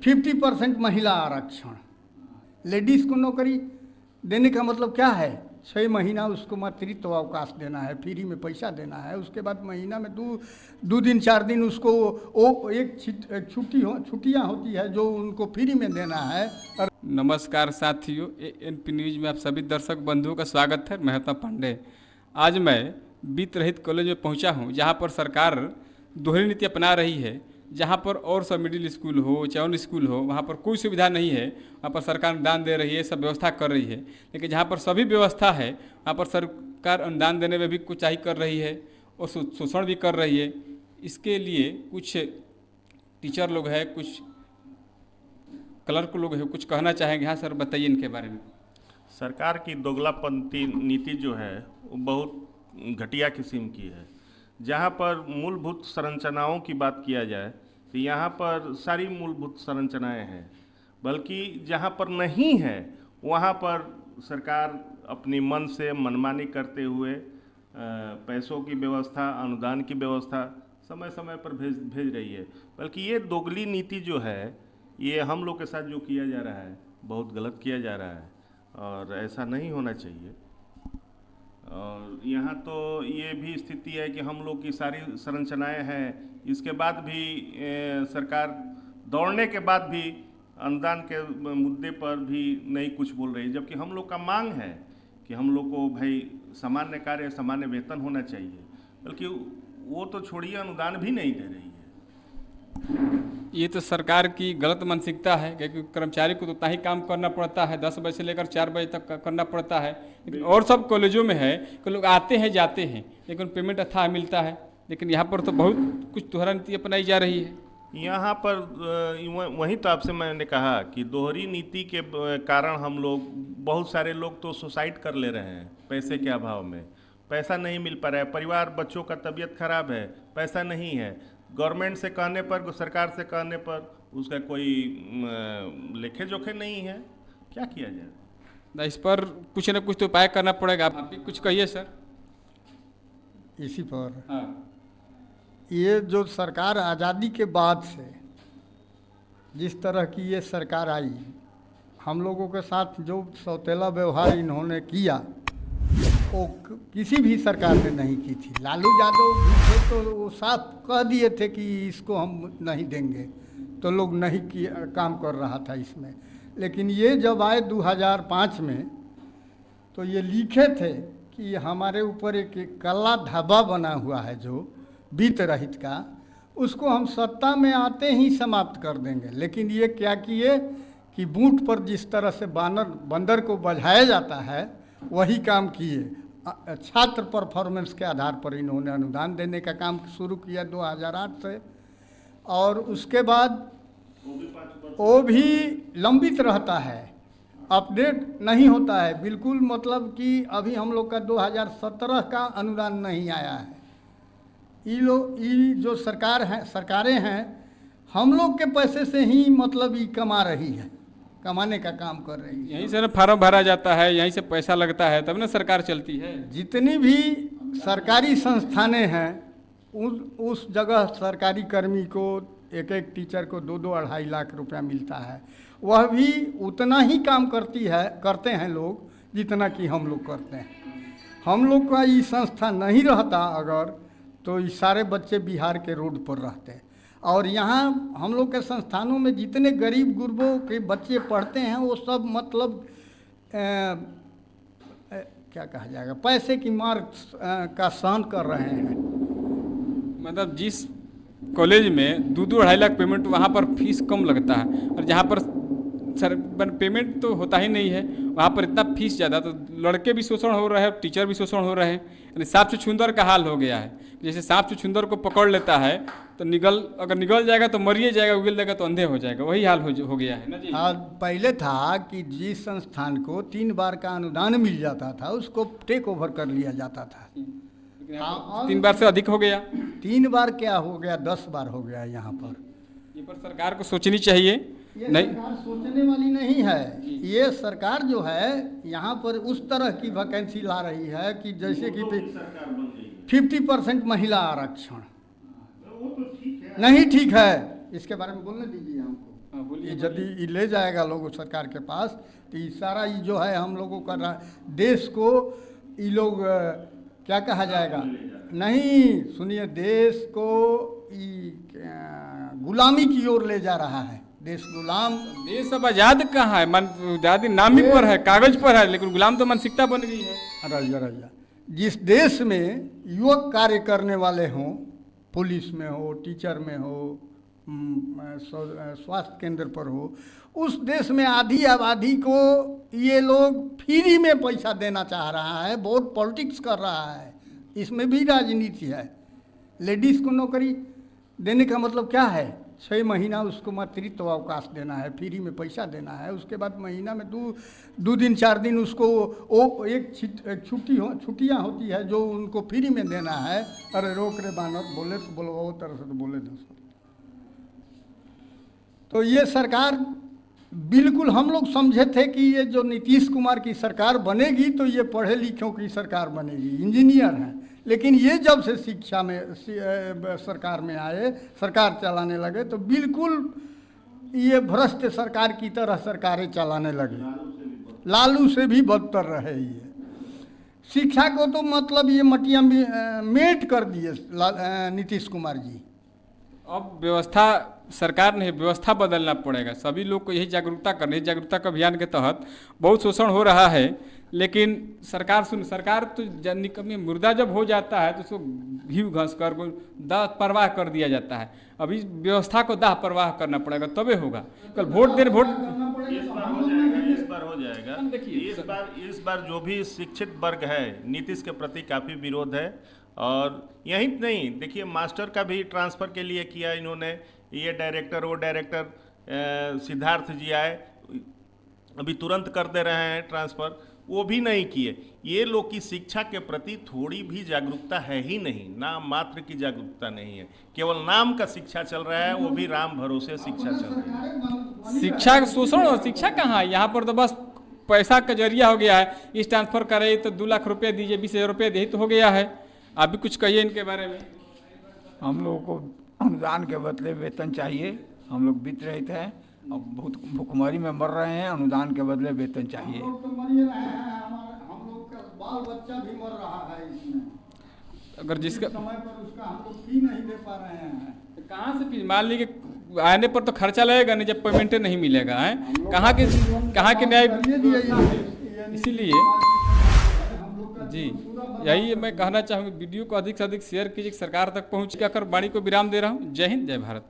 50% महिला आरक्षण, लेडीज़ को नौकरी देने का मतलब क्या है? 6 महीना उसको मातृत्व अवकाश देना है, फ्री में पैसा देना है, उसके बाद महीना में दो दिन 4 दिन उसको वो एक छुट्टियाँ होती है जो उनको फ्री में देना है। और नमस्कार साथियों, एएनपी न्यूज़ में आप सभी दर्शक बंधुओं का स्वागत है। मैं पांडे। आज मैं वित्त रहित कॉलेज में पहुंचा हूं, जहां पर सरकार दोहरी नीति अपना रही है। जहां पर और सब मिडिल स्कूल हो चाहे स्कूल हो, वहां पर कोई सुविधा नहीं है, वहां पर सरकार अनुदान दे रही है, सब व्यवस्था कर रही है। लेकिन जहां पर सभी व्यवस्था है वहां पर सरकार अनुदान देने में भी कुछ ही कर रही है और शोषण भी कर रही है। इसके लिए कुछ टीचर लोग हैं, कुछ क्लर्क लोग हैं, कुछ कहना चाहेंगे। हाँ सर, बताइए इनके बारे में। सरकार की दोगलापंथी नीति जो है वो बहुत घटिया किस्म की है। जहाँ पर मूलभूत संरचनाओं की बात किया जाए तो यहाँ पर सारी मूलभूत संरचनाएं हैं, बल्कि जहाँ पर नहीं है वहाँ पर सरकार अपनी मन से मनमानी करते हुए पैसों की व्यवस्था, अनुदान की व्यवस्था समय समय पर भेज रही है। बल्कि ये दोगली नीति जो है, ये हम लोग के साथ जो किया जा रहा है बहुत गलत किया जा रहा है और ऐसा नहीं होना चाहिए। और यहाँ तो ये भी स्थिति है कि हम लोग की सारी संरचनाएं हैं, इसके बाद भी सरकार दौड़ने के बाद भी अनुदान के मुद्दे पर भी नहीं कुछ बोल रही, जबकि हम लोग का मांग है कि हम लोग को भाई सामान्य कार्य सामान्य वेतन होना चाहिए, बल्कि वो तो छोड़िए अनुदान भी नहीं दे रही है। ये तो सरकार की गलत मानसिकता है, क्योंकि कर्मचारी को तो उतना ही काम करना पड़ता है, 10 बजे से लेकर 4 बजे तक करना पड़ता है। लेकिन और सब कॉलेजों में है कि लोग आते हैं जाते हैं लेकिन पेमेंट अथाह मिलता है। लेकिन यहाँ पर तो बहुत कुछ दोहरा नीति अपनाई जा रही है। यहाँ पर वहीं तो आपसे मैंने कहा कि दोहरी नीति के कारण हम लोग, बहुत सारे लोग तो सुसाइड कर ले रहे हैं पैसे के अभाव में। पैसा नहीं मिल पा रहा है, परिवार बच्चों का तबीयत खराब है, पैसा नहीं है। गवर्नमेंट से कहने पर, सरकार से कहने पर उसका कोई लेखे जोखे नहीं है, क्या किया जाए? इस पर कुछ न कुछ तो उपाय करना पड़ेगा। आप भी कुछ कहिए सर इसी पर। हाँ। ये जो सरकार आज़ादी के बाद से जिस तरह की ये सरकार आई, हम लोगों के साथ जो सौतेला व्यवहार इन्होंने किया वो किसी भी सरकार ने नहीं की थी। लालू यादव भी थे तो वो साफ कह दिए थे कि इसको हम नहीं देंगे, तो लोग नहीं किया, काम कर रहा था इसमें। लेकिन ये जब आए 2005 में तो ये लिखे थे कि हमारे ऊपर एक काला धब्बा बना हुआ है जो वित्त रहित का, उसको हम सत्ता में आते ही समाप्त कर देंगे। लेकिन ये क्या किए कि बूट पर जिस तरह से बंदर को बझाया जाता है वही काम किए। छात्र परफॉर्मेंस के आधार पर इन्होंने अनुदान देने का काम शुरू किया 2008 से, और उसके बाद वो भी लंबित रहता है, अपडेट नहीं होता है बिल्कुल। मतलब कि अभी हम लोग का 2017 का अनुदान नहीं आया है। ये जो सरकारें हैं हम लोग के पैसे से ही मतलब ये कमा रही है, कमाने का काम कर रही है। यहीं से ना फार्म भरा जाता है, यहीं से पैसा लगता है, तब ना सरकार चलती है। जितनी भी सरकारी संस्थानें हैं उस जगह सरकारी कर्मी को, एक टीचर को 2-2 अढ़ाई लाख रुपया मिलता है। वह भी उतना ही काम करते हैं लोग जितना कि हम लोग करते हैं। हम लोग का ये संस्था नहीं रहता अगर, तो ये सारे बच्चे बिहार के रोड पर रहते हैं। और यहाँ हम लोग के संस्थानों में जितने गरीब गुरबों के बच्चे पढ़ते हैं वो सब मतलब क्या कहा जाएगा, पैसे की मार का सहन कर रहे हैं। मतलब जिस कॉलेज में 2-2 अढ़ाई लाख पेमेंट, वहाँ पर फीस कम लगता है, और जहाँ पर सर पेमेंट तो होता ही नहीं है वहाँ पर इतना फीस ज़्यादा, तो लड़के भी शोषण हो रहे हैं, टीचर भी शोषण हो रहे हैं। यानी सांप छुछुंदर का हाल हो गया है। जैसे सांप छुछुंदर को पकड़ लेता है तो अगर निगल जाएगा तो मरिए जाएगा, उगल जाएगा तो अंधे हो जाएगा, वही हाल हो गया है ना जी। हाँ, पहले था कि जिस संस्थान को 3 बार का अनुदान मिल जाता था उसको टेक ओवर कर लिया जाता था। 3 बार से अधिक हो गया। 3 बार क्या हो गया, 10 बार हो गया यहाँ पर। ये पर सरकार को सोचनी चाहिए। ये सरकार सोचने वाली नहीं है। ये सरकार जो है यहाँ पर उस तरह की वैकेंसी ला रही है कि जैसे कि 50% महिला आरक्षण नहीं ठीक है। इसके बारे में बोलने दीजिए हमको। बोलिए। ये यदि ये ले जाएगा लोगों सरकार के पास तो ये सारा ये जो है हम लोगों का देश को ये लोग क्या कहा जाएगा, नहीं सुनिए, देश को गुलामी की ओर ले जा रहा है। देश गुलाम, देश अब आज़ाद कहाँ है, मन आज़ादी नाम ही पर है, कागज पर है, लेकिन गुलाम तो मानसिकता बन गई है। रैया जिस देश में युवक कार्य करने वाले हों, पुलिस में हो, टीचर में हो, स्वास्थ्य केंद्र पर हो, उस देश में आधी आबादी को ये लोग फ्री में पैसा देना चाह रहा है, बहुत पॉलिटिक्स कर रहा है, इसमें भी राजनीति है। लेडीज़ को नौकरी देने का मतलब क्या है, 6 महीना उसको मातृत्व अवकाश देना है, फ्री में पैसा देना है, उसके बाद महीना में 2 दिन 4 दिन उसको वो एक छुट्टियाँ होती है जो उनको फ्री में देना है। अरे रोक रे बानर, बोले तो बोलो वो तरह से तो बोले दोस्तों। तो ये सरकार बिल्कुल, हम लोग समझे थे कि ये जो नीतीश कुमार की सरकार बनेगी तो ये पढ़े लिखों की सरकार बनेगी, इंजीनियर हैं, लेकिन ये जब से शिक्षा में सरकार में आए, सरकार चलाने लगे, तो बिल्कुल ये भ्रष्ट सरकार की तरह सरकारें चलाने लगे, लालू से भी बदतर रहे ये। शिक्षा को तो मतलब ये मटिया मेट कर दिए नीतीश कुमार जी। अब व्यवस्था, सरकार नहीं, व्यवस्था बदलना पड़ेगा। सभी लोग को यही जागरूकता करनी, जागरूकता का अभियान के तहत बहुत शोषण हो रहा है, लेकिन सरकार तो निकम्मी मुर्दा जब हो जाता है तो उसको घी घस कर दाह परवाह कर दिया जाता है। अभी व्यवस्था को दाह परवाह करना पड़ेगा, तबे होगा। कल वोट देने, वोट इस बार हो जाएगा। देखिए इस बार जो भी शिक्षित वर्ग है नीतीश के प्रति काफ़ी विरोध है, और यही नहीं, देखिए मास्टर का भी ट्रांसफ़र के लिए किया इन्होंने, ये डायरेक्टर वो डायरेक्टर सिद्धार्थ जी आए, अभी तुरंत कर दे रहे हैं ट्रांसफ़र, वो भी नहीं किए। ये लोग की शिक्षा के प्रति थोड़ी भी जागरूकता है ही नहीं, नाम मात्र की जागरूकता नहीं है, केवल नाम का शिक्षा चल रहा है, वो भी राम भरोसे शिक्षा चल रही है। शिक्षा का शोषण और शिक्षा कहाँ है, यहाँ पर तो बस पैसा का जरिया हो गया है। इस ट्रांसफ़र करे तो 2 लाख रुपये दीजिए, 20,000 रुपये दे तो हो गया है। आप भी कुछ कहिए इनके बारे में। हम लोगों को अनुदान के बदले वेतन चाहिए, हम लोग बीत रहे थे, अब बहुत भुखमरी में मर रहे हैं, अनुदान के बदले वेतन चाहिए। हम लोग तो मर ही रहे हैं, हम लोग का बाल बच्चा भी मर रहा है इसमें, अगर जिसका समय पर उसका हम लोग फी नहीं दे पा रहे हैं। तो कहाँ से फीस, मान लीजिए आने पर तो खर्चा लगेगा नहीं, जब पेमेंट नहीं मिलेगा है, कहाँ के न्याय। इसीलिए जी यही मैं कहना चाहूँगी, वीडियो को अधिक से अधिक शेयर कीजिए, सरकार तक पहुँच कर वाणी को विराम दे रहा हूँ। जय हिंद, जय भारत।